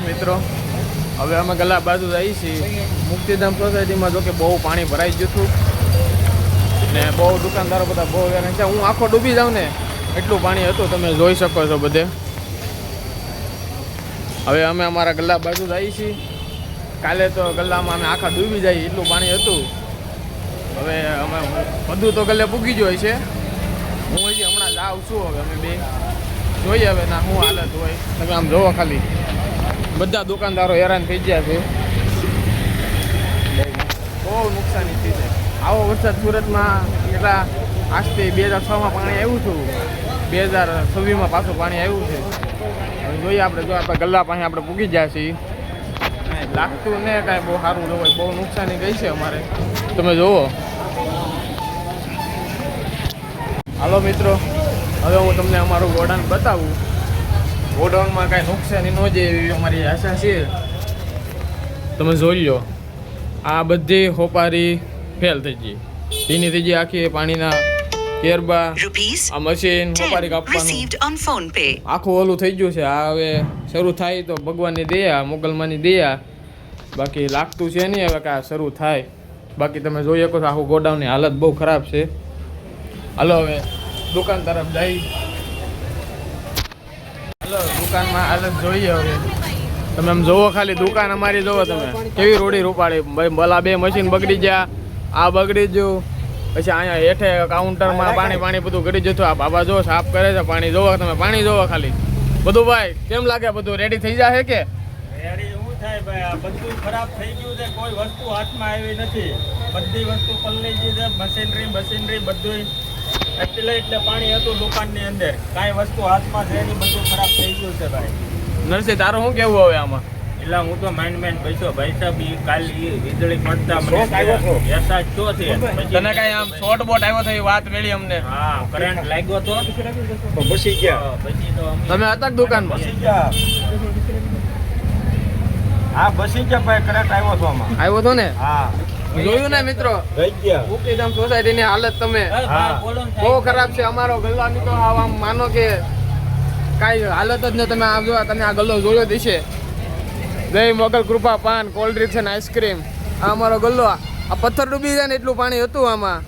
મિત્રો, હવે અમે ગલા બાજુ જઈએ છીએ. મુક્તિધામ સોસાયટીમાં જો કે બહુ પાણી ભરાઈ ગયું હતું ને બહુ દુકાનદારો બધા બહુ હેરાન છે. હું આખો ડૂબી જાઉં ને એટલું પાણી હતું, તમે જોઈ શકો છો બધે. હવે અમે અમારા ગલ્લા બાજુ જઈએ છીએ. કાલે તો ગલ્લામાં અમે આખા ડૂબી જઈએ એટલું પાણી હતું. હવે અમે બધું તો ગલ્લે પૂગી જ હોય છે. હું હજી હમણાં જ આવું છું. હવે અમે બે જોઈએ હવે ના શું હાલત હોય. તમે આમ જોવો ખાલી બધા દુકાનદારો હેરાન થઈ ગયા છે. બહુ નુકસાની થઈ છે. આવો વરસાદ સુરતમાં કેટલા આજથી 2006માં પાણી આવ્યું હતું, 2026માં પાછું પાણી આવ્યું છે. હવે જોઈએ આપણે, જો આપણે ગલ્લા પાસે આપણે પૂગી ગયા છીએ. લાગતું ને કાંઈ બહુ સારું ન હોય, બહુ નુકસાની ગઈ છે અમારે. તમે જુઓ. હાલો મિત્રો, હવે હું તમને અમારું ગોડાઉન બતાવું. ગોડાઉનમાં કાંઈ નુકસાની ન જાય એવી અમારી આશા છે. તમે જોઈ લો, આ બધી હોપારી ફેલ થઈ ગઈ, ભીની થઈ ગઈ આખી. પાણીના કેરબા, આ મશીન હોપારી કાપવાનું આખું ઓલું થઈ ગયું છે. આ હવે શરૂ થાય તો ભગવાનની દયા, મોગલમાની દયા. બાકી લાગતું છે નહીં હવે કે આ શરૂ થાય. બાકી તમે જોઈ શકો છો આખું ગોડાઉનની હાલત બહુ ખરાબ છે. હાલો હવે દુકાન તરફ જઈ. હાલો દુકાનમાં હાલત જોઈએ. હવે તમે આમ જોવો ખાલી દુકાન અમારી જોવો તમે કેવી રોડી રૂપાડી. ભાઈ ભલા 2 મશીન બગડી ગયા, આ બગડી ગયું. પછી અહીંયા હેઠે કાઉન્ટરમાં પાણી બધું ગળી જતું. આ બાબા જો સાફ કરે છે પાણી. જોવો તમે પાણી જોવો ખાલી બધું. ભાઈ કેમ લાગે બધું રેડી થઈ જાય કે રેડી એવું થાય ભાઈ? આ બધું ખરાબ થઈ ગયું છે, કોઈ વસ્તુ હાથમાં આવી નથી. બધી વસ્તુ પલળી ગઈ છે, મશીનરી બધું. એટલે પાણી હતું દુકાનની અંદર, કાંઈ વસ્તુ હાથમાં છે નહીં, બધું ખરાબ થઈ ગયું છે ભાઈ. નરસિંહ તારું શું કેવું હવે આમાં? એટલે હું તો માઇન્ડ પૈસો ભાઈ સાહેબ કાલ વીજળી પડતા મને એસા છો છે. તને કઈ આમ શોર્ટ બોટ આવ્યો તો એ વાત મળી અમને? હા, કરંટ લાગ્યો તો બસી ગયા. પછી તો તમે હતા દુકાનમાં? હા બસી ગયા ભાઈ, કરંટ આવ્યો તો આમાં. આવ્યો તો ને? હા જોયું ને મિત્રો, મુક્તિધામ સોસાયટીની હાલત તમે બહુ ખરાબ છે. અમારો ગલ્લાની તો આમ માનો કે કાંઈ હાલત જ ને. તમે આમ જો, તમે આ ગલ્લો જોયો દિશે. જય મોગલ કૃપા પાન, કોલ્ડ ડ્રિંક્સ અને આઈસ્ક્રીમ. આ અમારો ગલ્લો. આ પથ્થર ડૂબી જાય ને એટલું પાણી હતું આમાં.